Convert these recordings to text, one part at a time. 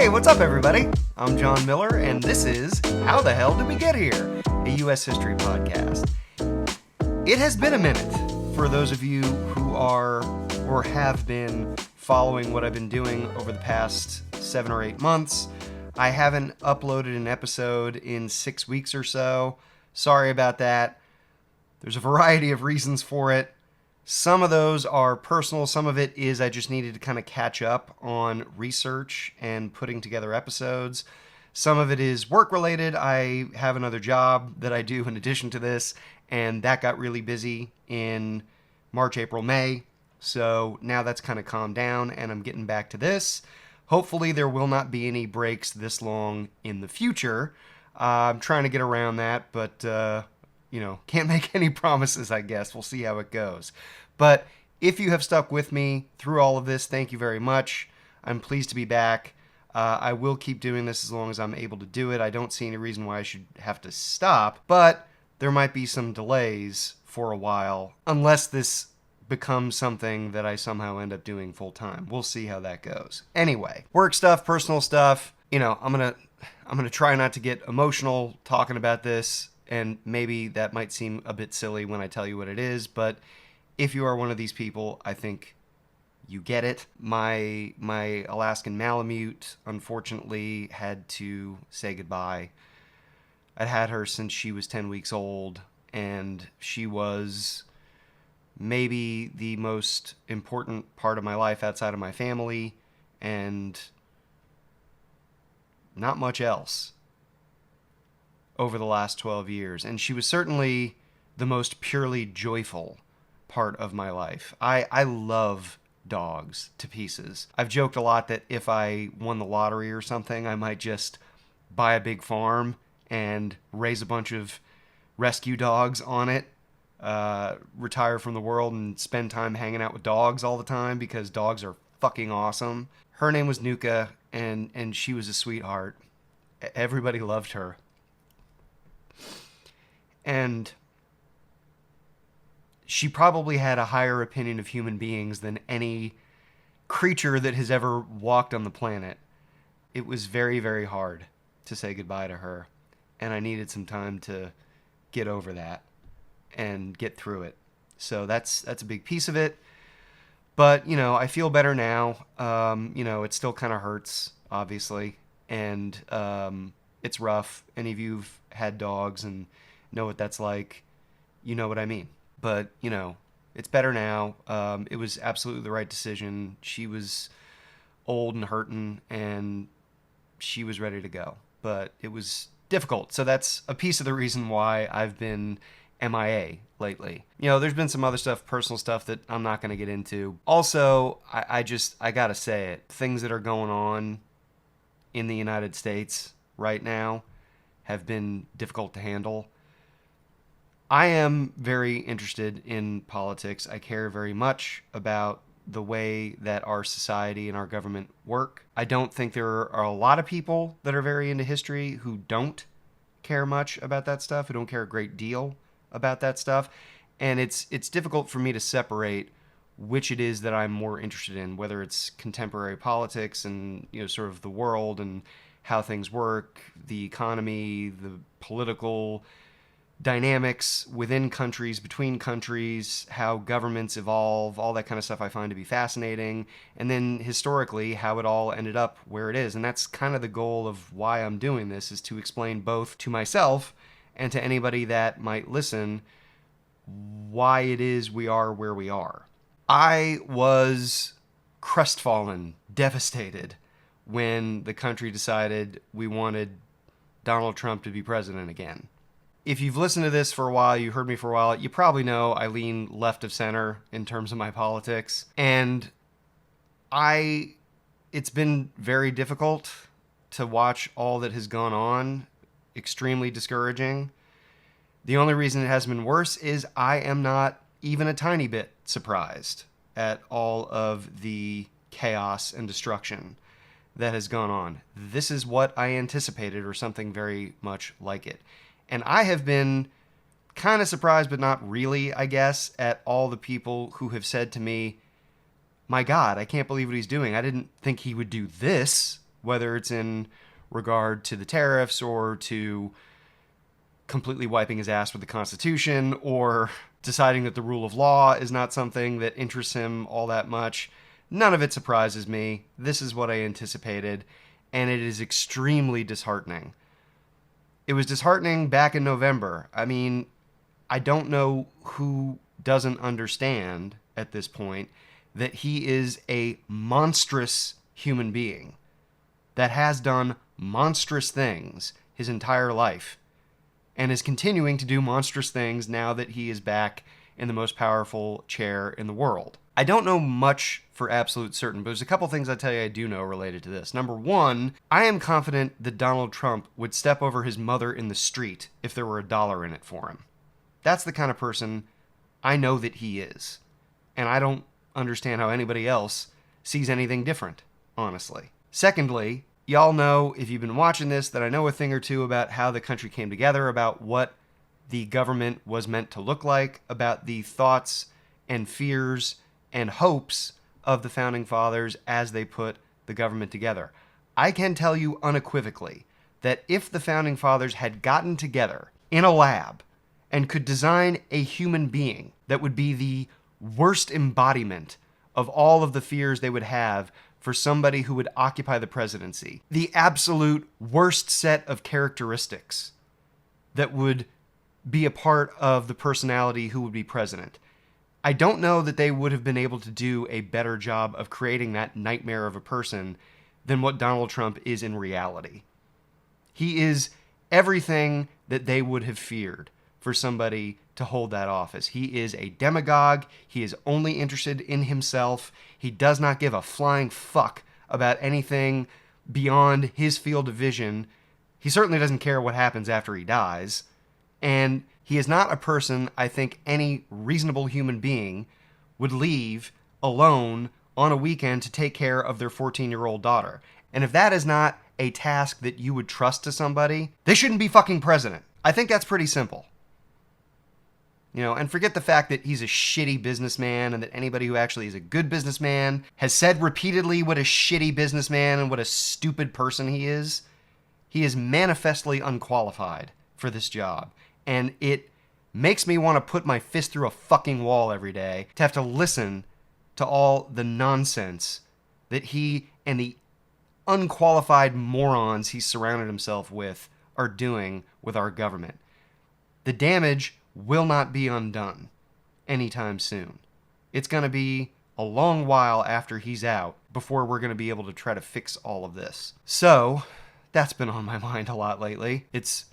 Hey, what's up, everybody? I'm John Miller, and this is How the Hell Did We Get Here? A U.S. history podcast. It has been a minute for those of you who are or have been following what I've been doing over the past 7 or 8 months. I haven't uploaded an episode in 6 weeks or so. Sorry about that. There's a variety of reasons for it. Some of those are personal. Some of it is I just needed to kind of catch up on research and putting together episodes. Some of it is work-related. I have another job that I do in addition to this, and that got really busy in March, April, May. So now that's kind of calmed down, and I'm getting back to this. Hopefully there will not be any breaks this long in the future. I'm trying to get around that, but can't make any promises, I guess. We'll see how it goes. But if you have stuck with me through all of this, thank you very much. I'm pleased to be back. I will keep doing this as long as I'm able to do it. I don't see any reason why I should have to stop, but there might be some delays for a while, unless this becomes something that I somehow end up doing full time. We'll see how that goes. Anyway, work stuff, personal stuff. I'm gonna try not to get emotional talking about this. And maybe that might seem a bit silly when I tell you what it is, but if you are one of these people, I think you get it. My Alaskan Malamute, unfortunately, had to say goodbye. I'd had her since she was 10 weeks old, and she was maybe the most important part of my life outside of my family, and not much else over the last 12 years. And she was certainly the most purely joyful part of my life. I love dogs to pieces. I've joked a lot that if I won the lottery or something, I might just buy a big farm and raise a bunch of rescue dogs on it, retire from the world and spend time hanging out with dogs all the time because dogs are fucking awesome. Her name was Nuka, and she was a sweetheart. Everybody loved her. And she probably had a higher opinion of human beings than any creature that has ever walked on the planet. It was very, very hard to say goodbye to her, and I needed some time to get over that and get through it. So that's a big piece of it. But, I feel better now. It still kind of hurts, obviously, and it's rough. Any of you who've had dogs and know what that's like, you know what I mean. But, it's better now. It was absolutely the right decision. She was old and hurting, and she was ready to go. But it was difficult. So that's a piece of the reason why I've been MIA lately. There's been some other stuff, personal stuff that I'm not going to get into. Also, I got to say it. Things that are going on in the United States right now have been difficult to handle. I am very interested in politics. I care very much about the way that our society and our government work. I don't think there are a lot of people that are very into history who don't care much about that stuff, who don't care a great deal about that stuff. And it's difficult for me to separate which it is that I'm more interested in, whether it's contemporary politics and, sort of the world and how things work, the economy, the political dynamics within countries, between countries, how governments evolve, all that kind of stuff I find to be fascinating. And then historically, how it all ended up where it is. And that's kind of the goal of why I'm doing this, is to explain both to myself and to anybody that might listen why it is we are where we are. I was crestfallen, devastated, when the country decided we wanted Donald Trump to be president again. If you've listened to this for a while, you heard me for a while, you probably know I lean left of center in terms of my politics. And it's been very difficult to watch all that has gone on, extremely discouraging. The only reason it hasn't been worse is I am not even a tiny bit surprised at all of the chaos and destruction that has gone on. This is what I anticipated, or something very much like it. And I have been kind of surprised, but not really, I guess, at all the people who have said to me, my God, I can't believe what he's doing. I didn't think he would do this. whether it's in regard to the tariffs or to completely wiping his ass with the Constitution or deciding that the rule of law is not something that interests him all that much. None of it surprises me. This is what I anticipated, and it is extremely disheartening. It was disheartening back in November. I mean, I don't know who doesn't understand at this point that he is a monstrous human being that has done monstrous things his entire life and is continuing to do monstrous things now that he is back in the most powerful chair in the world. I don't know much for absolute certain, but there's a couple things I tell you I do know related to this. Number one, I am confident that Donald Trump would step over his mother in the street if there were $1 in it for him. That's the kind of person I know that he is. And I don't understand how anybody else sees anything different, honestly. Secondly, y'all know, if you've been watching this, that I know a thing or two about how the country came together, about what the government was meant to look like, about the thoughts and fears and hopes of the Founding Fathers as they put the government together. I can tell you unequivocally that if the Founding Fathers had gotten together in a lab and could design a human being that would be the worst embodiment of all of the fears they would have for somebody who would occupy the presidency, the absolute worst set of characteristics that would be a part of the personality who would be president, I don't know that they would have been able to do a better job of creating that nightmare of a person than what Donald Trump is in reality. He is everything that they would have feared for somebody to hold that office. He is a demagogue. He is only interested in himself. He does not give a flying fuck about anything beyond his field of vision. He certainly doesn't care what happens after he dies. And he is not a person I think any reasonable human being would leave alone on a weekend to take care of their 14-year-old daughter. And if that is not a task that you would trust to somebody, they shouldn't be fucking president. I think that's pretty simple. You know, and forget the fact that he's a shitty businessman and that anybody who actually is a good businessman has said repeatedly what a shitty businessman and what a stupid person he is. He is manifestly unqualified for this job. And it makes me want to put my fist through a fucking wall every day to have to listen to all the nonsense that he and the unqualified morons he's surrounded himself with are doing with our government. The damage will not be undone anytime soon. It's going to be a long while after he's out before we're going to be able to try to fix all of this. So, that's been on my mind a lot lately. It's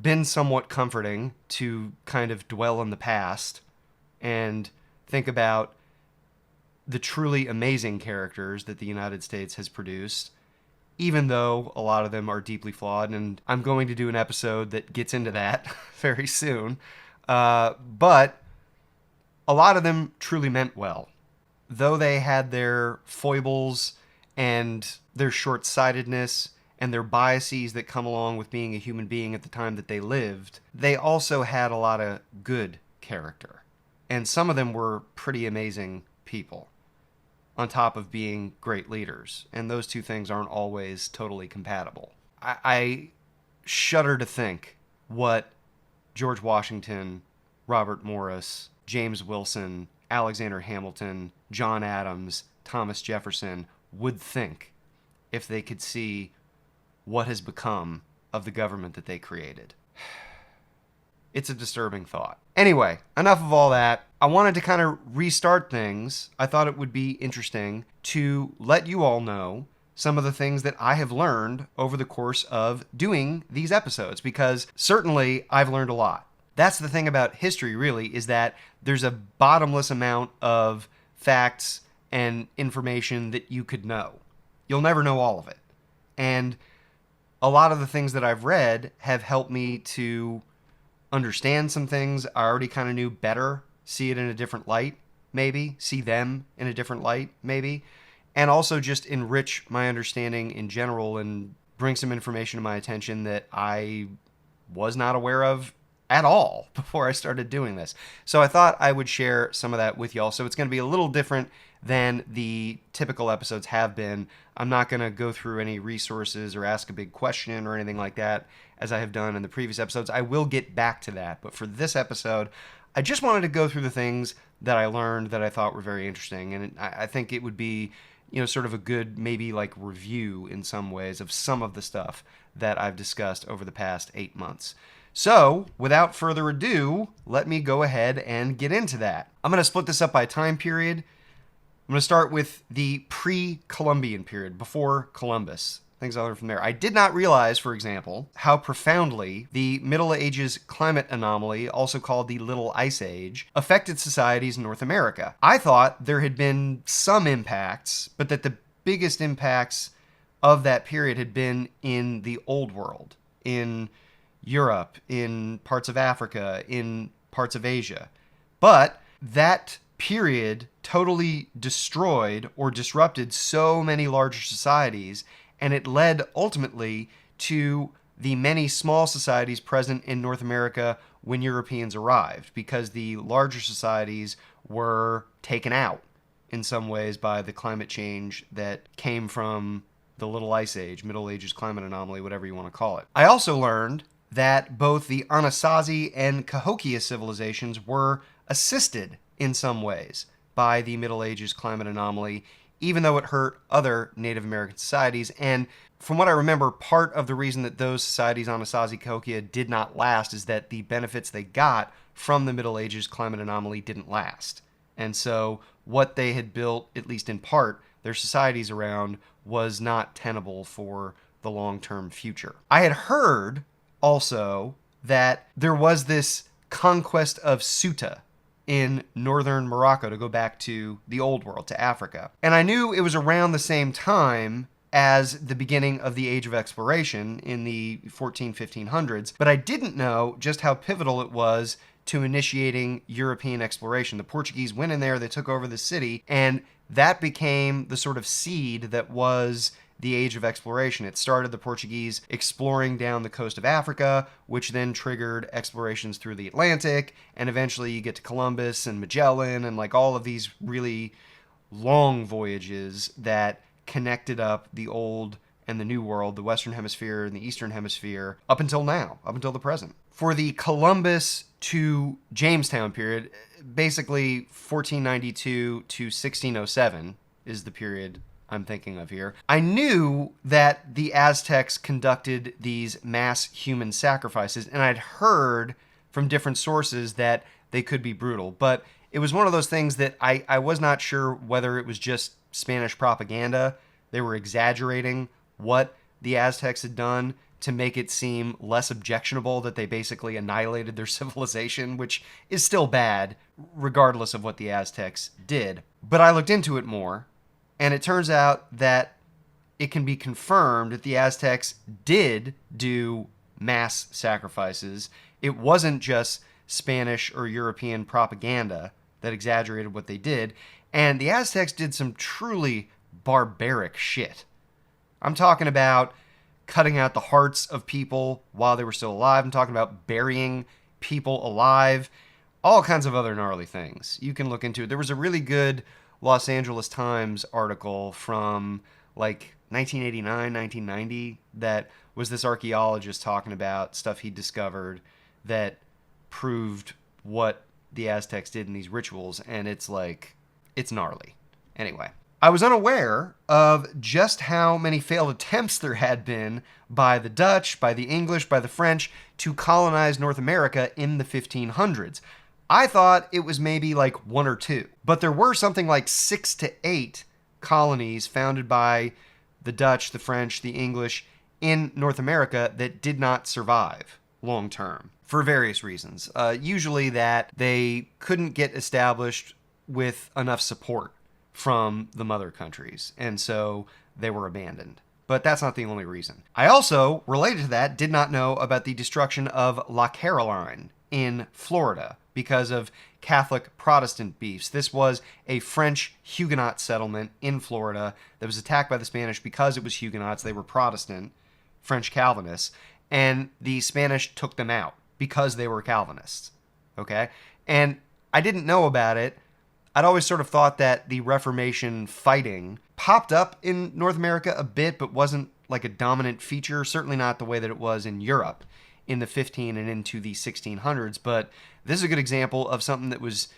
been somewhat comforting to kind of dwell in the past and think about the truly amazing characters that the United States has produced, even though a lot of them are deeply flawed, and I'm going to do an episode that gets into that very soon. But a lot of them truly meant well. Though they had their foibles and their short-sightedness and their biases that come along with being a human being at the time that they lived, they also had a lot of good character. And some of them were pretty amazing people, on top of being great leaders. And those two things aren't always totally compatible. I shudder to think what George Washington, Robert Morris, James Wilson, Alexander Hamilton, John Adams, Thomas Jefferson would think if they could see what has become of the government that they created. It's a disturbing thought. Anyway, enough of all that. I wanted to kind of restart things. I thought it would be interesting to let you all know some of the things that I have learned over the course of doing these episodes, because certainly I've learned a lot. That's the thing about history, really, is that there's a bottomless amount of facts and information that you could know. You'll never know all of it. And a lot of the things that I've read have helped me to understand some things I already kind of knew better, see it in a different light, maybe, see them in a different light, maybe, and also just enrich my understanding in general and bring some information to my attention that I was not aware of at all before I started doing this. So I thought I would share some of that with y'all. So it's going to be a little different than the typical episodes have been. I'm not going to go through any resources or ask a big question or anything like that as I have done in the previous episodes. I will get back to that, but for this episode, I just wanted to go through the things that I learned that I thought were very interesting, and I think it would be, sort of a good maybe like review in some ways of some of the stuff that I've discussed over the past 8 months. So, without further ado, let me go ahead and get into that. I'm going to split this up by time period. I'm going to start with the Pre-Columbian period, before Columbus. Things I learned from there. I did not realize, for example, how profoundly the Middle Ages climate anomaly, also called the Little Ice Age, affected societies in North America. I thought there had been some impacts, but that the biggest impacts of that period had been in the Old World, in Europe, in parts of Africa, in parts of Asia. But that period totally destroyed or disrupted so many larger societies, and it led ultimately to the many small societies present in North America when Europeans arrived, because the larger societies were taken out in some ways by the climate change that came from the Little Ice Age, Middle Ages climate anomaly, whatever you want to call it. I also learned that both the Anasazi and Cahokia civilizations were assisted in some ways by the Middle Ages climate anomaly, even though it hurt other Native American societies. And from what I remember, part of the reason that those societies, Anasazi, Cahokia, did not last is that the benefits they got from the Middle Ages climate anomaly didn't last. And so what they had built, at least in part, their societies around, was not tenable for the long-term future. I had heard also that there was this conquest of Ceuta in northern Morocco, to go back to the Old World, to Africa. And I knew it was around the same time as the beginning of the Age of Exploration in the 1500s, but I didn't know just how pivotal it was to initiating European exploration. The Portuguese went in there, they took over the city, and that became the sort of seed that was the Age of Exploration. It started the Portuguese exploring down the coast of Africa, which then triggered explorations through the Atlantic, and eventually you get to Columbus and Magellan and like all of these really long voyages that connected up the Old and the New World, the Western Hemisphere and the Eastern Hemisphere, up until now, up until the present. For the Columbus to Jamestown period, basically 1492 to 1607 is the period I'm thinking of here. I knew that the Aztecs conducted these mass human sacrifices, and I'd heard from different sources that they could be brutal, but it was one of those things that I was not sure whether it was just Spanish propaganda. They were exaggerating what the Aztecs had done to make it seem less objectionable that they basically annihilated their civilization, which is still bad, regardless of what the Aztecs did. But I looked into it more, and it turns out that it can be confirmed that the Aztecs did do mass sacrifices. It wasn't just Spanish or European propaganda that exaggerated what they did. And the Aztecs did some truly barbaric shit. I'm talking about cutting out the hearts of people while they were still alive. I'm talking about burying people alive. All kinds of other gnarly things. You can look into it. There was a really good Los Angeles Times article from like 1989, 1990 that was this archaeologist talking about stuff he discovered that proved what the Aztecs did in these rituals, and it's gnarly. Anyway, I was unaware of just how many failed attempts there had been by the Dutch, by the English, by the French to colonize North America in the 1500s. I thought it was maybe like 1 or 2, but there were something like 6 to 8 colonies founded by the Dutch, the French, the English in North America that did not survive long term for various reasons. Usually that they couldn't get established with enough support from the mother countries, and so they were abandoned. But that's not the only reason. I also, related to that, did not know about the destruction of La Caroline in Florida because of Catholic Protestant beefs. This was a French Huguenot settlement in Florida that was attacked by the Spanish because it was Huguenots. They were Protestant, French Calvinists, and the Spanish took them out because they were Calvinists. Okay? And I didn't know about it I'd always sort of thought that the Reformation fighting popped up in North America a bit, but wasn't like a dominant feature, certainly not the way that it was in Europe in the 15 and into the 1600s. But this is a good example of something that was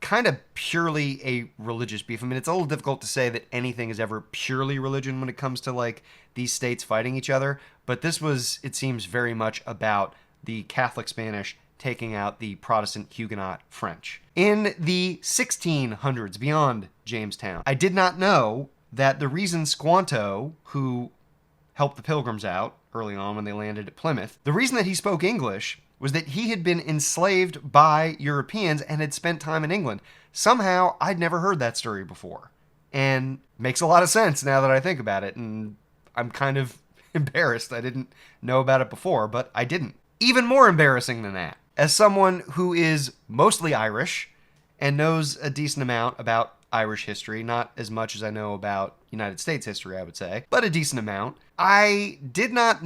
kind of purely a religious beef. I mean, it's a little difficult to say that anything is ever purely religion when it comes to like these states fighting each other, but this was, it seems, very much about the Catholic Spanish taking out the Protestant Huguenot French. In the 1600s, beyond Jamestown, I did not know that the reason Squanto, who helped the Pilgrims out early on when they landed at Plymouth, the reason that he spoke English was that he had been enslaved by Europeans and had spent time in England. Somehow, I'd never heard that story before. And makes a lot of sense now that I think about it, and I'm kind of embarrassed. I didn't know about it before, but I didn't. Even more embarrassing than that, as someone who is mostly Irish and knows a decent amount about Irish history, not as much as I know about United States history, I would say, but a decent amount, I did not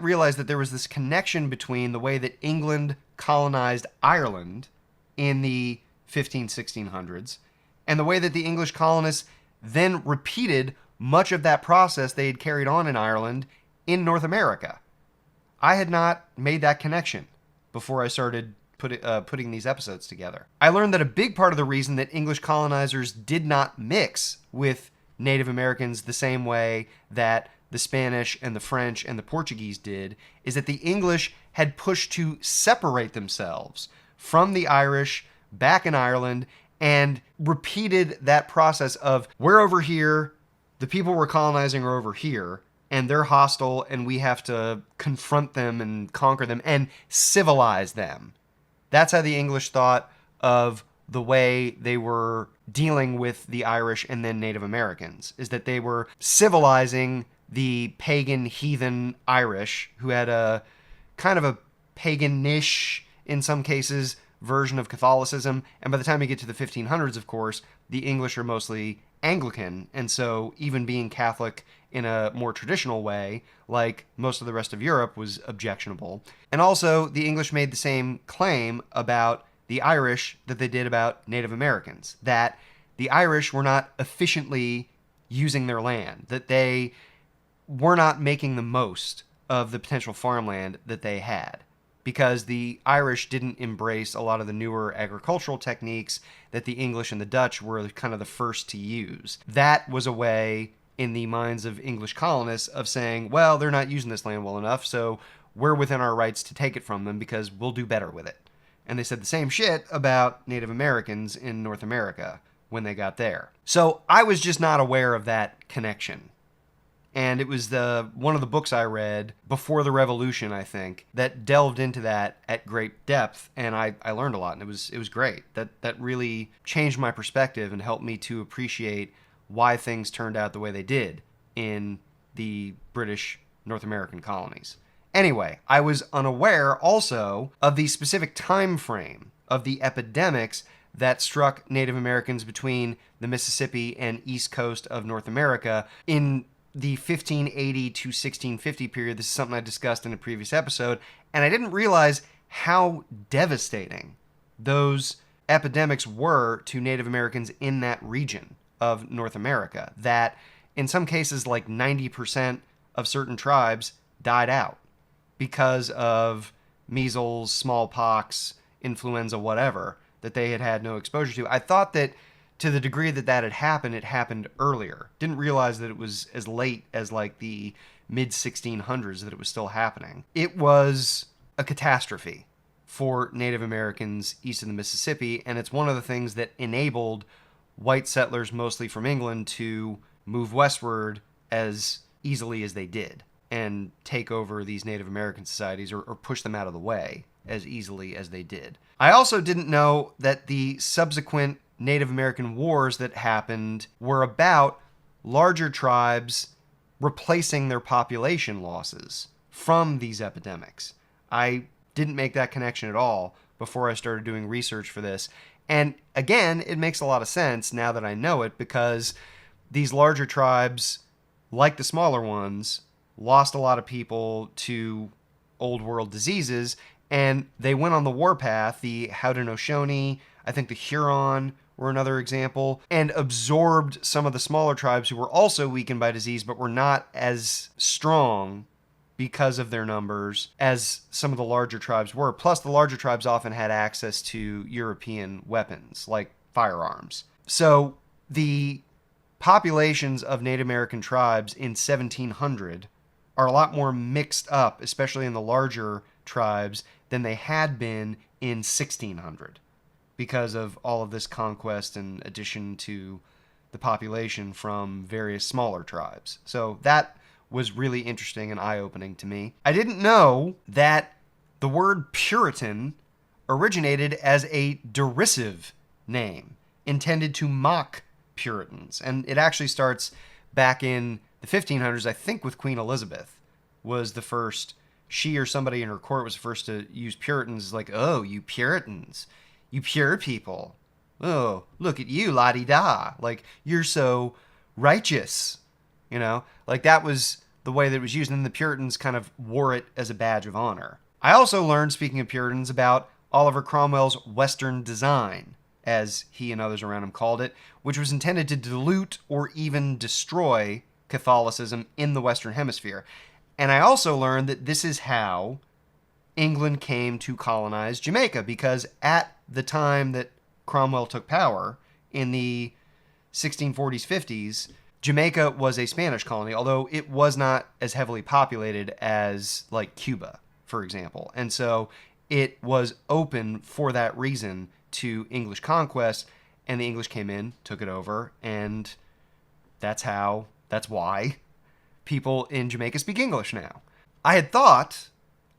realize that there was this connection between the way that England colonized Ireland in the 1600s and the way that the English colonists then repeated much of that process they had carried on in Ireland in North America. I had not made that connection before I started putting these episodes together. I learned that a big part of the reason that English colonizers did not mix with Native Americans the same way that the Spanish and the French and the Portuguese did is that the English had pushed to separate themselves from the Irish back in Ireland and repeated that process of, we're over here, the people we're colonizing are over here, and they're hostile, and we have to confront them and conquer them and civilize them. That's how the English thought of the way they were dealing with the Irish and then Native Americans, is that they were civilizing the pagan, heathen Irish, who had a kind of a paganish, in some cases, version of Catholicism. And by the time you get to the 1500s, of course, the English are mostly Anglican, and so even being Catholic in a more traditional way, like most of the rest of Europe, was objectionable. And also, the English made the same claim about the Irish that they did about Native Americans, that the Irish were not efficiently using their land, that they were not making the most of the potential farmland that they had, because the Irish didn't embrace a lot of the newer agricultural techniques that the English and the Dutch were kind of the first to use. That was a way, in the minds of English colonists, of saying, well, they're not using this land well enough, so we're within our rights to take it from them because we'll do better with it. And they said the same shit about Native Americans in North America when they got there. So I was just not aware of that connection. And it was one of the books I read before the Revolution, I think, that delved into that at great depth, and I learned a lot, and it was great. That really changed my perspective and helped me to appreciate why things turned out the way they did in the British North American colonies. Anyway, I was unaware also of the specific time frame of the epidemics that struck Native Americans between the Mississippi and east coast of North America in the 1580 to 1650 period. This is something I discussed in a previous episode, and I didn't realize how devastating those epidemics were to Native Americans in that region of North America, that in some cases like 90% of certain tribes died out because of measles, smallpox, influenza, whatever, that they had had no exposure to. I thought that to the degree that that had happened, it happened earlier. Didn't realize that it was as late as like the mid-1600s that it was still happening. It was a catastrophe for Native Americans east of the Mississippi, and it's one of the things that enabled white settlers, mostly from England, to move westward as easily as they did and take over these Native American societies, or push them out of the way as easily as they did. I also didn't know that the subsequent Native American wars that happened were about larger tribes replacing their population losses from these epidemics. I didn't make that connection at all before I started doing research for this. And again, it makes a lot of sense now that I know it, because these larger tribes, like the smaller ones, lost a lot of people to old world diseases, and they went on the warpath. The Haudenosaunee, I think the Huron were another example, and absorbed some of the smaller tribes who were also weakened by disease but were not as strong because of their numbers as some of the larger tribes were. Plus, the larger tribes often had access to European weapons, like firearms. So the populations of Native American tribes in 1700 are a lot more mixed up, especially in the larger tribes, than they had been in 1600 because of all of this conquest and addition to the population from various smaller tribes. So that was really interesting and eye-opening to me. I didn't know that the word Puritan originated as a derisive name intended to mock Puritans. And it actually starts back in the 1500s, I think, with Queen Elizabeth was the first. She or somebody in her court was the first to use Puritans, like, oh, you Puritans, you pure people. Oh, look at you, la-di-da. Like, you're so righteous, you know? Like, that was the way that it was used, and then the Puritans kind of wore it as a badge of honor. I also learned, speaking of Puritans, about Oliver Cromwell's Western design, as he and others around him called it, which was intended to dilute or even destroy Catholicism in the Western Hemisphere. And I also learned that this is how England came to colonize Jamaica, because at the time that Cromwell took power in the 1640s, 50s, Jamaica was a Spanish colony, although it was not as heavily populated as, like, Cuba, for example. And so it was open for that reason to English conquest, and the English came in, took it over, and that's why people in Jamaica speak English now. I had thought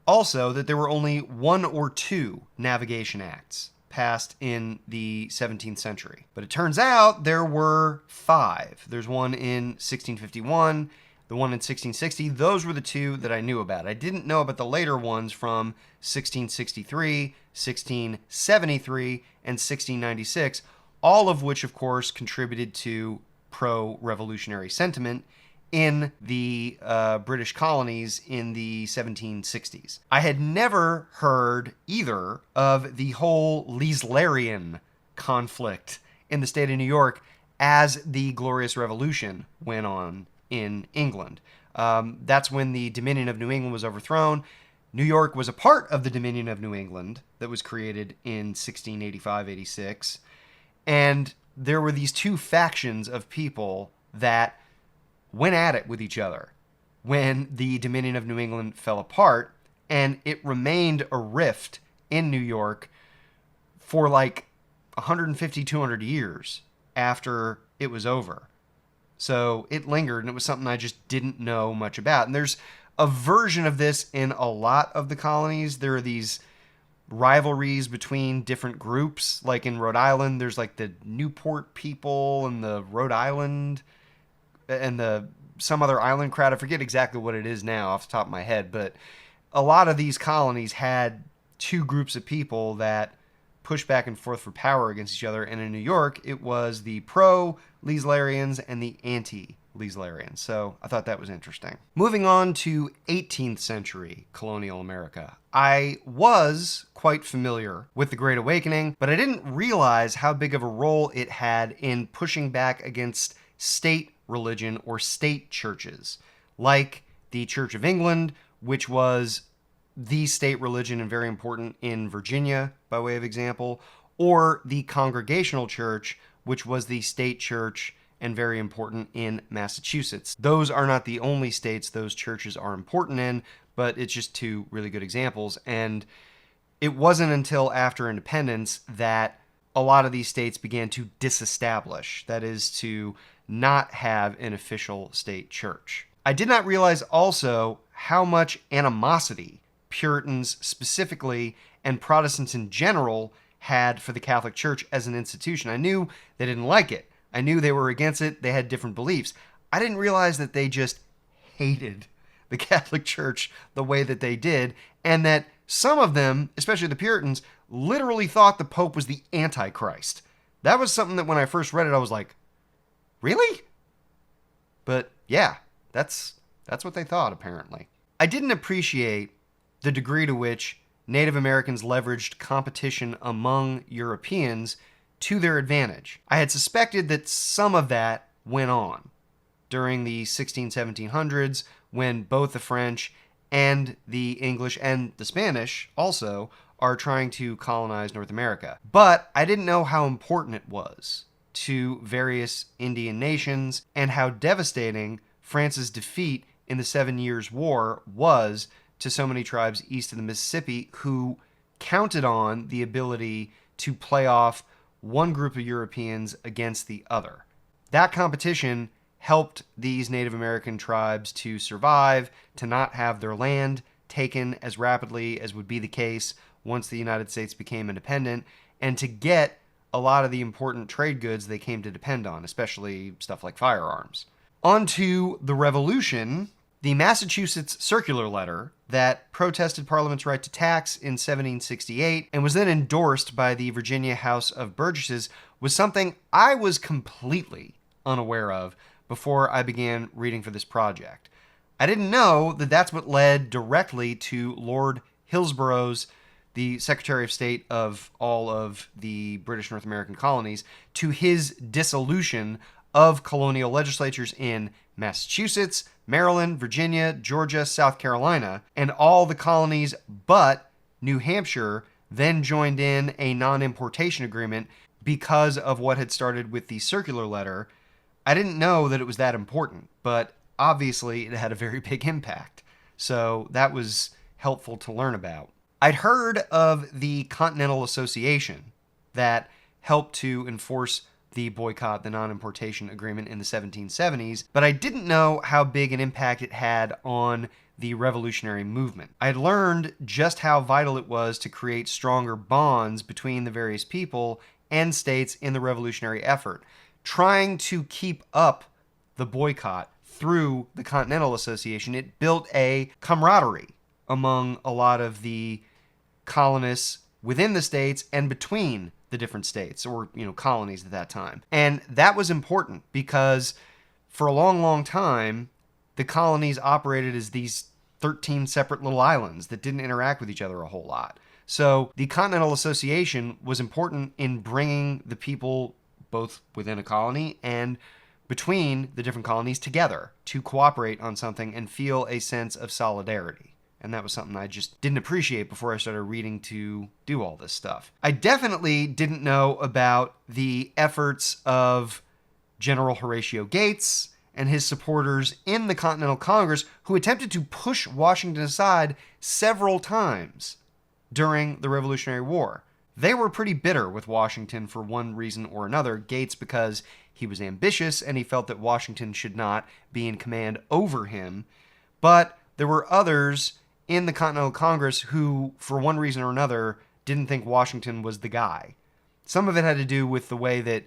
also that there were only one or two navigation acts passed in the 17th century, but it turns out there were 5. There's one in 1651, the one in 1660. Those were the 2 that I knew about. I didn't know about the later ones from 1663, 1673, and 1696, all of which, of course, contributed to pro-revolutionary sentiment in the British colonies in the 1760s. I had never heard either of the whole Leislerian conflict in the state of New York as the Glorious Revolution went on in England. That's when the Dominion of New England was overthrown. New York was a part of the Dominion of New England that was created in 1685-86. And there were these 2 factions of people that went at it with each other when the Dominion of New England fell apart, and it remained a rift in New York for like 150, 200 years after it was over. So it lingered, and it was something I just didn't know much about. And there's a version of this in a lot of the colonies. There are these rivalries between different groups. Like in Rhode Island, there's like the Newport people and the Rhode Island and some other island crowd. I forget exactly what it is now off the top of my head, but a lot of these colonies had 2 groups of people that pushed back and forth for power against each other. And in New York, it was the pro-Leislerians and the anti-Leislerians. So I thought that was interesting. Moving on to 18th century colonial America. I was quite familiar with the Great Awakening, but I didn't realize how big of a role it had in pushing back against state religion or state churches, like the Church of England, which was the state religion and very important in Virginia, by way of example, or the Congregational Church, which was the state church and very important in Massachusetts. Those are not the only states those churches are important in, but it's just 2 really good examples. And it wasn't until after independence that a lot of these states began to disestablish, that is, to not have an official state church. I did not realize also how much animosity Puritans specifically and Protestants in general had for the Catholic Church as an institution. I knew they didn't like it. I knew they were against it. They had different beliefs. I didn't realize that they just hated the Catholic Church the way that they did, and that some of them, especially the Puritans, literally thought the Pope was the Antichrist. That was something that when I first read it, I was like, really? But yeah, that's what they thought, apparently. I didn't appreciate the degree to which Native Americans leveraged competition among Europeans to their advantage. I had suspected that some of that went on during the 1700s when both the French and the English and the Spanish also are trying to colonize North America. But I didn't know how important it was to various Indian nations and how devastating France's defeat in the 7 Years' War was to so many tribes east of the Mississippi who counted on the ability to play off one group of Europeans against the other. That competition helped these Native American tribes to survive, to not have their land taken as rapidly as would be the case once the United States became independent, and to get a lot of the important trade goods they came to depend on, especially stuff like firearms. On to the Revolution. The Massachusetts Circular Letter that protested Parliament's right to tax in 1768 and was then endorsed by the Virginia House of Burgesses was something I was completely unaware of before I began reading for this project. I didn't know that that's what led directly to Lord Hillsborough's, the Secretary of State of all of the British North American colonies, to his dissolution of colonial legislatures in Massachusetts, Maryland, Virginia, Georgia, South Carolina, and all the colonies but New Hampshire then joined in a non-importation agreement because of what had started with the circular letter. I didn't know that it was that important, but obviously it had a very big impact. So that was helpful to learn about. I'd heard of the Continental Association that helped to enforce the boycott, the non-importation agreement in the 1770s, but I didn't know how big an impact it had on the revolutionary movement. I had learned just how vital it was to create stronger bonds between the various people and states in the revolutionary effort. Trying to keep up the boycott through the Continental Association, it built a camaraderie among a lot of the colonists within the states and between the different states, or colonies at that time. And that was important because for a long, long time, the colonies operated as these 13 separate little islands that didn't interact with each other a whole lot. So the Continental Association was important in bringing the people both within a colony and between the different colonies together to cooperate on something and feel a sense of solidarity. And that was something I just didn't appreciate before I started reading to do all this stuff. I definitely didn't know about the efforts of General Horatio Gates and his supporters in the Continental Congress, who attempted to push Washington aside several times during the Revolutionary War. They were pretty bitter with Washington for one reason or another. Gates because he was ambitious and he felt that Washington should not be in command over him. But there were others in the Continental Congress who, for one reason or another, didn't think Washington was the guy. Some of it had to do with the way that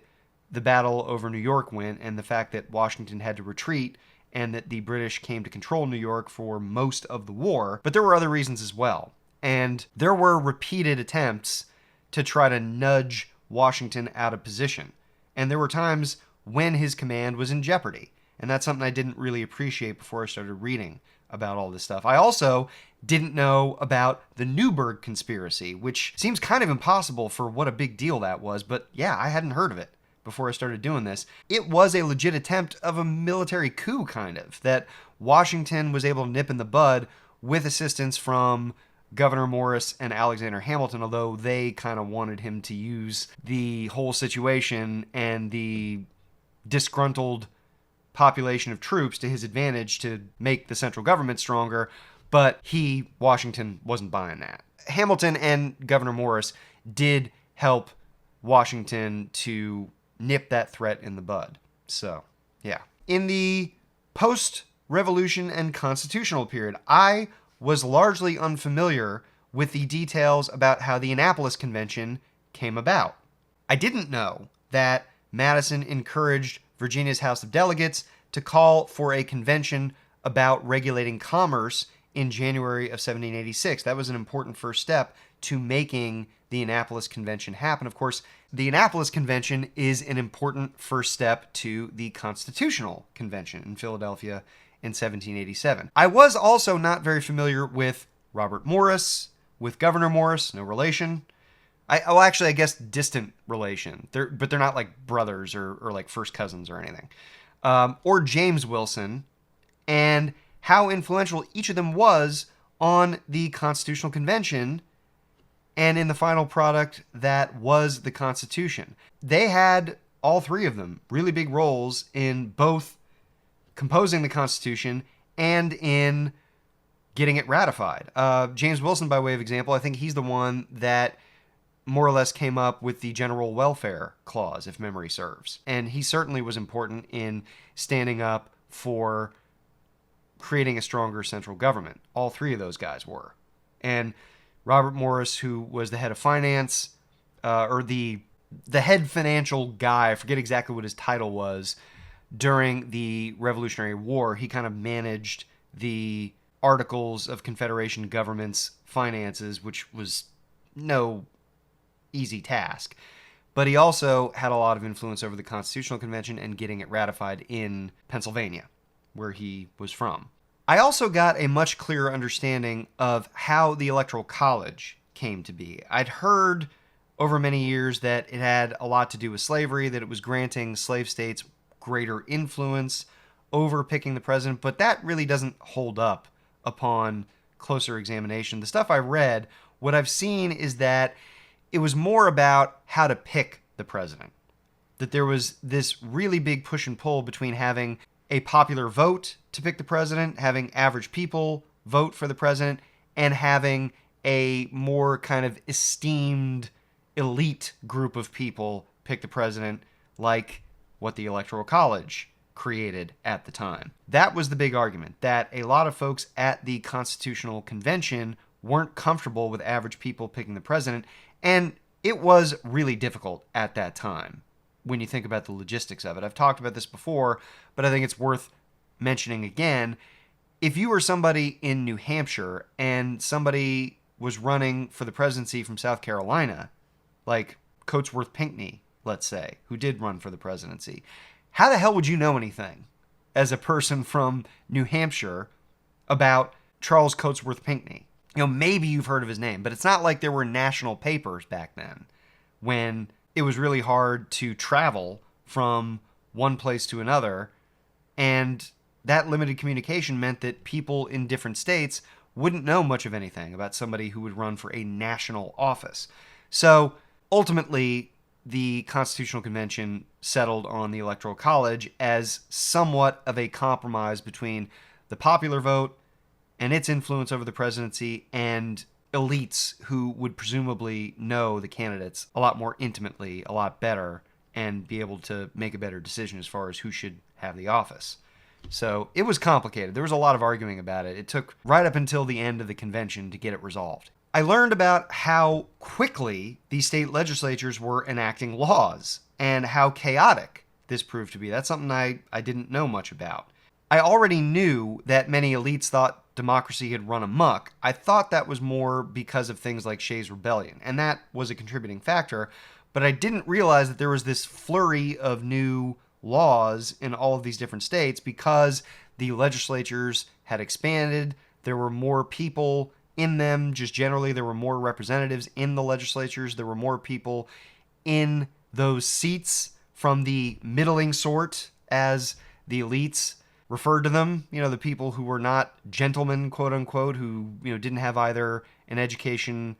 the battle over New York went and the fact that Washington had to retreat and that the British came to control New York for most of the war. But there were other reasons as well. And there were repeated attempts to try to nudge Washington out of position. And there were times when his command was in jeopardy. And that's something I didn't really appreciate before I started reading about all this stuff. I also didn't know about the Newburgh conspiracy, which seems kind of impossible for what a big deal that was, but yeah, I hadn't heard of it before I started doing this. It was a legit attempt of a military coup, kind of, that Washington was able to nip in the bud with assistance from Governor Morris and Alexander Hamilton, although they kind of wanted him to use the whole situation and the disgruntled population of troops to his advantage to make the central government stronger, but Washington, wasn't buying that. Hamilton and Governor Morris did help Washington to nip that threat in the bud. So, yeah. In the post-Revolution and Constitutional period, I was largely unfamiliar with the details about how the Annapolis Convention came about. I didn't know that Madison encouraged Virginia's House of Delegates to call for a convention about regulating commerce in January of 1786. That was an important first step to making the Annapolis Convention happen. Of course, the Annapolis Convention is an important first step to the Constitutional Convention in Philadelphia in 1787. I was also not very familiar with Robert Morris with Governor Morris, no relation. I guess distant relation. But they're not like brothers or like first cousins or anything. Or James Wilson, and how influential each of them was on the Constitutional Convention and in the final product that was the Constitution. They had, all three of them, really big roles in both composing the Constitution and in getting it ratified. James Wilson, by way of example, I think he's the one that more or less came up with the General Welfare Clause, if memory serves. And he certainly was important in standing up for creating a stronger central government. All three of those guys were. And Robert Morris, who was the head of finance, or the head financial guy, I forget exactly what his title was, during the Revolutionary War, he kind of managed the Articles of Confederation government's finances, which was no easy task. But he also had a lot of influence over the Constitutional Convention and getting it ratified in Pennsylvania, where he was from. I also got a much clearer understanding of how the Electoral College came to be. I'd heard over many years that it had a lot to do with slavery, that it was granting slave states greater influence over picking the president, but that really doesn't hold up upon closer examination. The stuff I read, what I've seen is that it was more about how to pick the president. That there was this really big push and pull between having a popular vote to pick the president, having average people vote for the president, and having a more kind of esteemed elite group of people pick the president, like what the Electoral College created at the time. That was the big argument, that a lot of folks at the Constitutional Convention weren't comfortable with average people picking the president, and it was really difficult at that time when you think about the logistics of it. I've talked about this before, but I think it's worth mentioning again. If you were somebody in New Hampshire and somebody was running for the presidency from South Carolina, like Coatsworth Pinckney, let's say, who did run for the presidency, how the hell would you know anything as a person from New Hampshire about Charles Coatsworth Pinckney? You know, maybe you've heard of his name, but it's not like there were national papers back then when it was really hard to travel from one place to another. And that limited communication meant that people in different states wouldn't know much of anything about somebody who would run for a national office. So ultimately, the Constitutional Convention settled on the Electoral College as somewhat of a compromise between the popular vote and its influence over the presidency and elites who would presumably know the candidates a lot more intimately, a lot better, and be able to make a better decision as far as who should have the office. So it was complicated. There was a lot of arguing about it. It took right up until the end of the convention to get it resolved. I learned about how quickly these state legislatures were enacting laws and how chaotic this proved to be. That's something I didn't know much about. I already knew that many elites thought democracy had run amok. I thought that was more because of things like Shays' Rebellion, and that was a contributing factor, but I didn't realize that there was this flurry of new laws in all of these different states because the legislatures had expanded. There were more people in them. Just generally, there were more representatives in the legislatures. There were more people in those seats from the middling sort, as the elites referred to them. You know, the people who were not gentlemen, quote unquote, who, you know, didn't have either an education,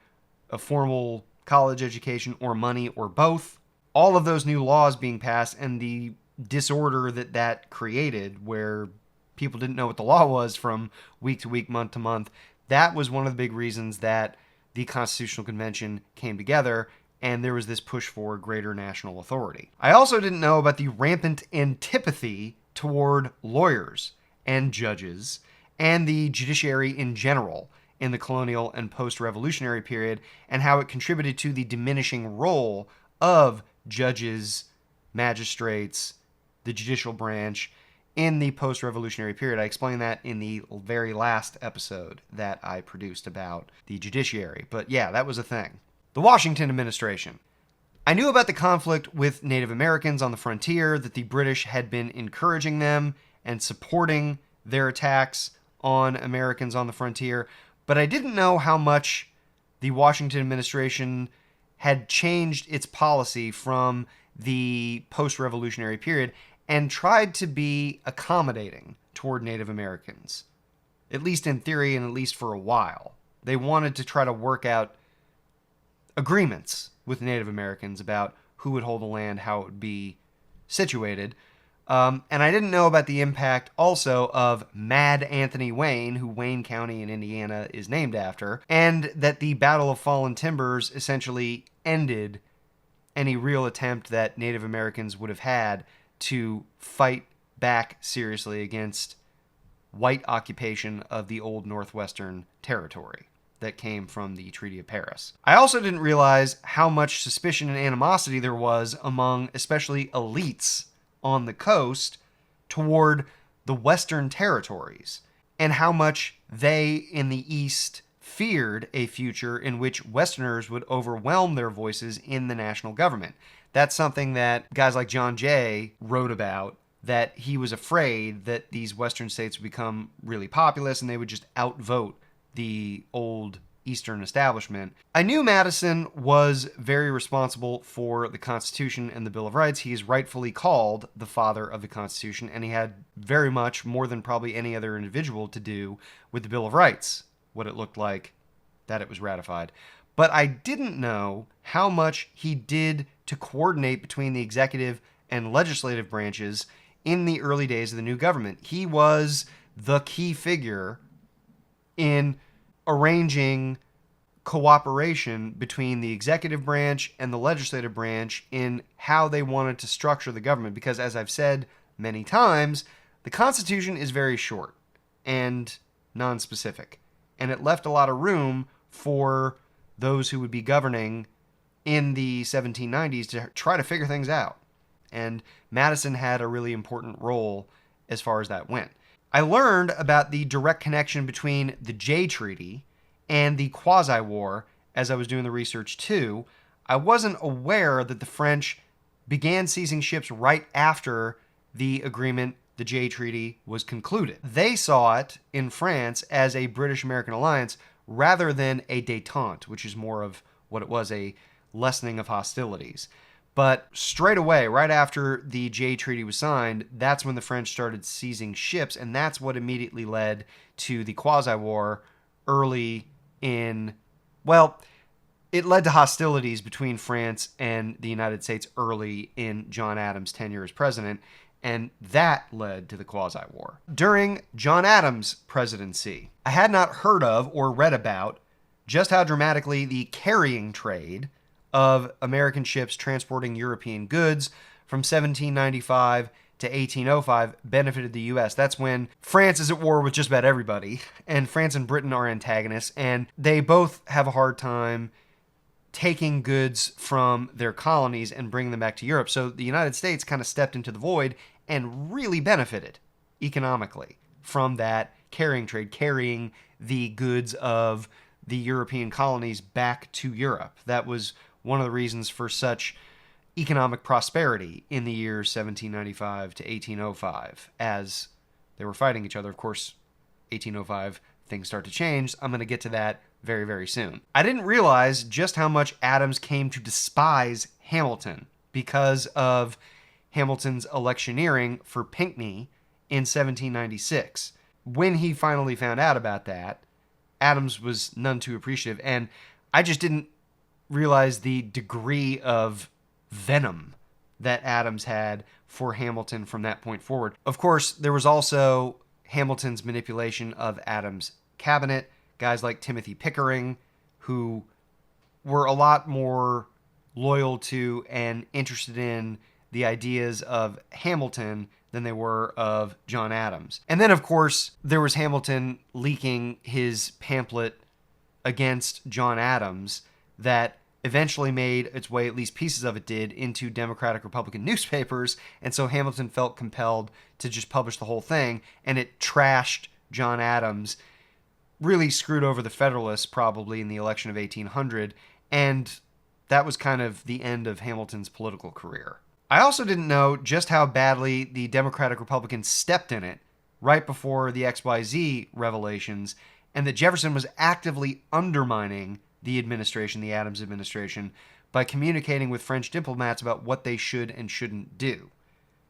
a formal college education, or money, or both. All of those new laws being passed and the disorder that that created, where people didn't know what the law was from week to week, month to month, that was one of the big reasons that the Constitutional Convention came together, and there was this push for greater national authority. I also didn't know about the rampant antipathy toward lawyers and judges and the judiciary in general in the colonial and post-revolutionary period, and how it contributed to the diminishing role of judges, magistrates, the judicial branch in the post-revolutionary period. I explained that in the very last episode that I produced about the judiciary. But yeah, that was a thing. The Washington Administration. I knew about the conflict with Native Americans on the frontier, that the British had been encouraging them and supporting their attacks on Americans on the frontier, but I didn't know how much the Washington administration had changed its policy from the post-revolutionary period and tried to be accommodating toward Native Americans, at least in theory and at least for a while. They wanted to try to work out agreements with Native Americans about who would hold the land, how it would be situated. And I didn't know about the impact also of Mad Anthony Wayne, who Wayne County in Indiana is named after, and that the Battle of Fallen Timbers essentially ended any real attempt that Native Americans would have had to fight back seriously against white occupation of the old Northwestern Territory that came from the Treaty of Paris. I also didn't realize how much suspicion and animosity there was among especially elites on the coast toward the Western territories, and how much they in the East feared a future in which Westerners would overwhelm their voices in the national government. That's something that guys like John Jay wrote about, that he was afraid that these Western states would become really populous and they would just outvote the old Eastern establishment. I knew Madison was very responsible for the Constitution and the Bill of Rights. He is rightfully called the father of the Constitution, and he had very much, more than probably any other individual, to do with the Bill of Rights, what it looked like that it was ratified. But I didn't know how much he did to coordinate between the executive and legislative branches in the early days of the new government. He was the key figure in arranging cooperation between the executive branch and the legislative branch in how they wanted to structure the government. Because, as I've said many times, the Constitution is very short and non-specific, and it left a lot of room for those who would be governing in the 1790s to try to figure things out. And Madison had a really important role as far as that went. I learned about the direct connection between the Jay Treaty and the Quasi-War as I was doing the research too. I wasn't aware that the French began seizing ships right after the agreement, the Jay Treaty, was concluded. They saw it in France as a British-American alliance rather than a détente, which is more of what it was, a lessening of hostilities. But straight away, right after the Jay Treaty was signed, that's when the French started seizing ships, and that's what immediately led to the Quasi-War early in, well, it led to hostilities between France and the United States early in John Adams' tenure as president, and that led to the Quasi-War. During John Adams' presidency, I had not heard of or read about just how dramatically the carrying trade of American ships transporting European goods from 1795 to 1805 benefited the U.S. That's when France is at war with just about everybody, and France and Britain are antagonists, and they both have a hard time taking goods from their colonies and bringing them back to Europe. So the United States kind of stepped into the void and really benefited economically from that carrying trade, carrying the goods of the European colonies back to Europe. That was one of the reasons for such economic prosperity in the years 1795 to 1805 as they were fighting each other. Of course, 1805, things start to change. I'm going to get to that very, very soon. I didn't realize just how much Adams came to despise Hamilton because of Hamilton's electioneering for Pinckney in 1796. When he finally found out about that, Adams was none too appreciative, and I just didn't realize the degree of venom that Adams had for Hamilton from that point forward. Of course, there was also Hamilton's manipulation of Adams' cabinet, guys like Timothy Pickering, who were a lot more loyal to and interested in the ideas of Hamilton than they were of John Adams. And then, of course, there was Hamilton leaking his pamphlet against John Adams that eventually made its way, at least pieces of it did, into Democratic Republican newspapers, and so Hamilton felt compelled to just publish the whole thing, and it trashed John Adams, really screwed over the Federalists probably in the election of 1800, and that was kind of the end of Hamilton's political career. I also didn't know just how badly the Democratic Republicans stepped in it right before the XYZ revelations, and that Jefferson was actively undermining the administration, the Adams administration, by communicating with French diplomats about what they should and shouldn't do.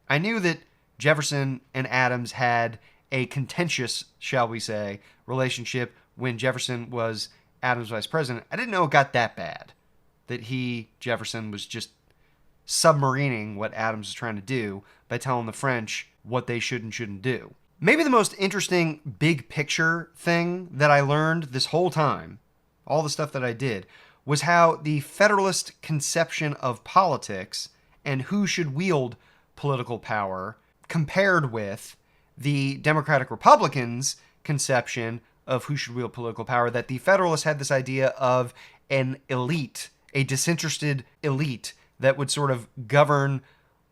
I knew that Jefferson and Adams had a contentious, shall we say, relationship when Jefferson was Adams' vice president. I didn't know it got that bad, that Jefferson, was just submarining what Adams was trying to do by telling the French what they should and shouldn't do. Maybe the most interesting big picture thing that I learned this whole time, all the stuff that I did, was how the Federalist conception of politics and who should wield political power compared with the Democratic Republicans' conception of who should wield political power, that the Federalists had this idea of an elite, a disinterested elite that would sort of govern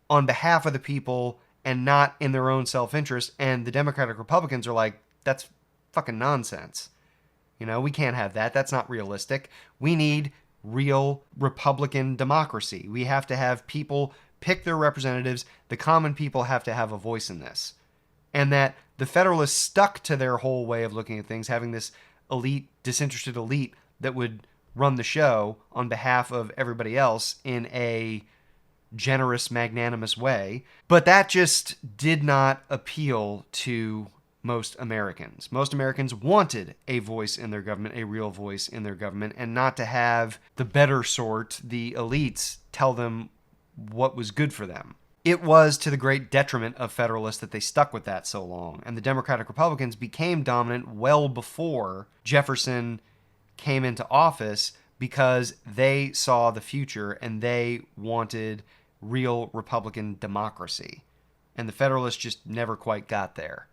on behalf of the people and not in their own self-interest. And the Democratic Republicans are like, that's fucking nonsense. We can't have that. That's not realistic. We need real Republican democracy. We have to have people pick their representatives. The common people have to have a voice in this. And that the Federalists stuck to their whole way of looking at things, having this elite, disinterested elite that would run the show on behalf of everybody else in a generous, magnanimous way. But that just did not appeal to most Americans. Most Americans wanted a voice in their government, a real voice in their government, and not to have the better sort, the elites, tell them what was good for them. It was to the great detriment of Federalists that they stuck with that so long, and the Democratic Republicans became dominant well before Jefferson came into office because they saw the future and they wanted real Republican democracy. And the Federalists just never quite got there.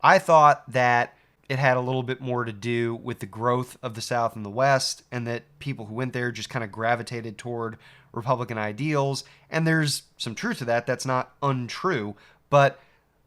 I thought that it had a little bit more to do with the growth of the South and the West, and that people who went there just kind of gravitated toward Republican ideals. And there's some truth to that. That's not untrue. But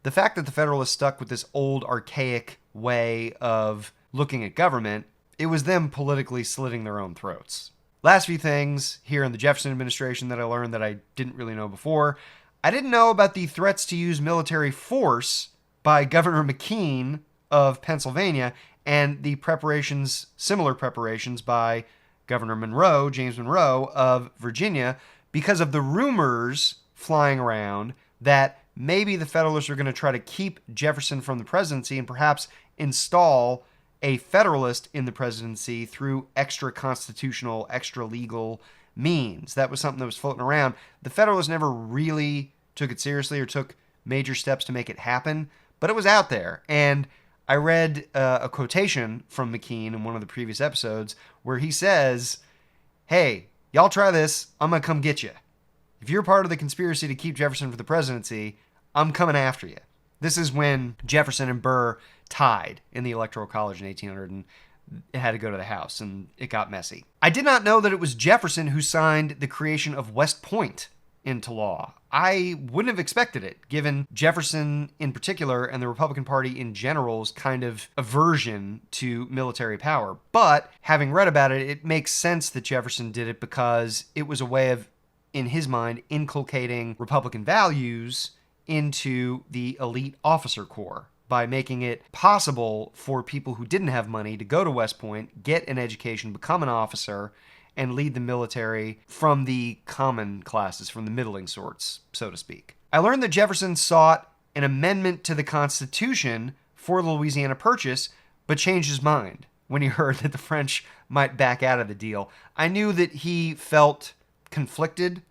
the fact that the Federalists stuck with this old, archaic way of looking at government, it was them politically slitting their own throats. Last few things here in the Jefferson administration that I learned that I didn't really know before. I didn't know about the threats to use military force by Governor McKean of Pennsylvania and the similar preparations by Governor Monroe, James Monroe of Virginia, because of the rumors flying around that maybe the Federalists are going to try to keep Jefferson from the presidency and perhaps install a Federalist in the presidency through extra constitutional, extra legal means. That was something that was floating around. The Federalists never really took it seriously or took major steps to make it happen, but it was out there. And I read a quotation from McKean in one of the previous episodes where he says, hey, y'all try this, I'm going to come get you. If you're part of the conspiracy to keep Jefferson for the presidency, I'm coming after you. This is when Jefferson and Burr tied in the Electoral College in 1800, and it had to go to the House, and it got messy. I did not know that it was Jefferson who signed the creation of West Point into law. I wouldn't have expected it, given Jefferson in particular and the Republican Party in general's kind of aversion to military power. But having read about it, it makes sense that Jefferson did it because it was a way of, in his mind, inculcating Republican values into the elite officer corps by making it possible for people who didn't have money to go to West Point, get an education, become an officer, and lead the military from the common classes, from the middling sorts, so to speak. I learned that Jefferson sought an amendment to the Constitution for the Louisiana Purchase, but changed his mind when he heard that the French might back out of the deal. I knew that he felt conflicted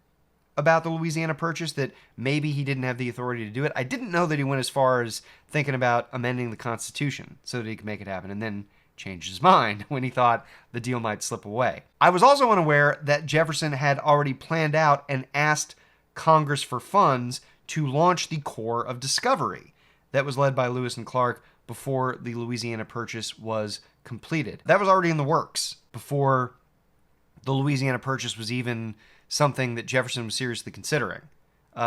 about the Louisiana Purchase, that maybe he didn't have the authority to do it. I didn't know that he went as far as thinking about amending the Constitution so that he could make it happen, and then changed his mind when he thought the deal might slip away. I was also unaware that Jefferson had already planned out and asked Congress for funds to launch the Corps of Discovery that was led by Lewis and Clark before the Louisiana Purchase was completed. That was already in the works before the Louisiana Purchase was even something that Jefferson was seriously considering.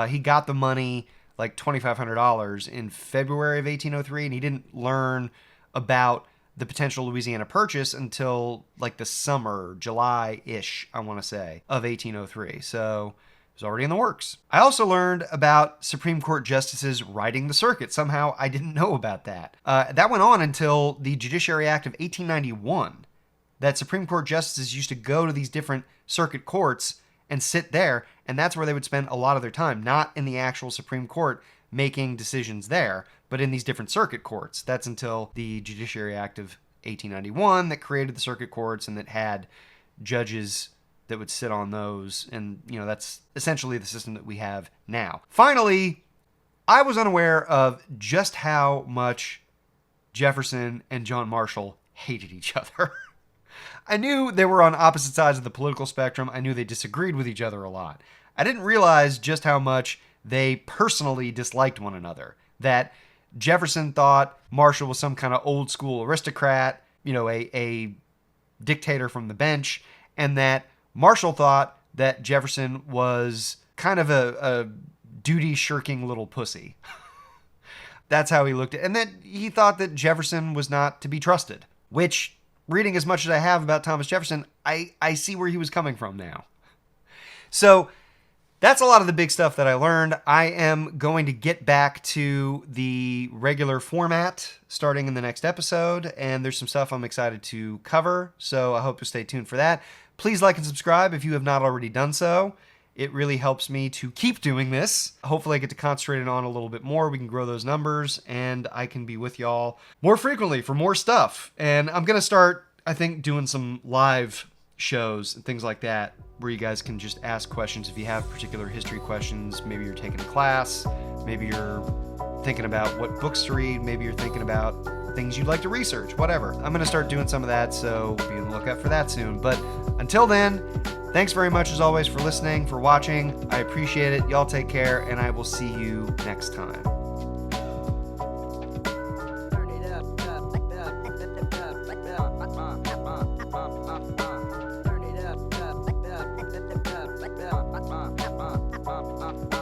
He got the money, like $2,500, in February of 1803, and he didn't learn about the potential Louisiana Purchase until like the summer, July-ish, I want to say, of 1803. So it was already in the works. I also learned about Supreme Court justices riding the circuit. Somehow I didn't know about that. That went on until the Judiciary Act of 1891. that Supreme Court justices used to go to these different circuit courts and sit there, and that's where they would spend a lot of their time, not in the actual Supreme Court making decisions there, but in these different circuit courts. That's until the Judiciary Act of 1891 that created the circuit courts and that had judges that would sit on those. And, that's essentially the system that we have now. Finally, I was unaware of just how much Jefferson and John Marshall hated each other. I knew they were on opposite sides of the political spectrum. I knew they disagreed with each other a lot. I didn't realize just how much they personally disliked one another. That Jefferson thought Marshall was some kind of old school aristocrat, a dictator from the bench, and that Marshall thought that Jefferson was kind of a duty shirking little pussy. That's how he looked at it. And then he thought that Jefferson was not to be trusted, which, reading as much as I have about Thomas Jefferson, I see where he was coming from now. So that's a lot of the big stuff that I learned. I am going to get back to the regular format starting in the next episode, and there's some stuff I'm excited to cover, so I hope you'll stay tuned for that. Please like and subscribe if you have not already done so. It really helps me to keep doing this. Hopefully I get to concentrate on a little bit more. We can grow those numbers, and I can be with y'all more frequently for more stuff. And I'm going to start, I think, doing some live shows and things like that where you guys can just ask questions if you have particular history questions. Maybe you're taking a class. Maybe you're thinking about what books to read. Maybe you're thinking about things you'd like to research, whatever. I'm going to start doing some of that, so be on the lookout for that soon. But until then, thanks very much as always for listening, for watching. I appreciate it. Y'all take care, and I will see you next time. Turn it up.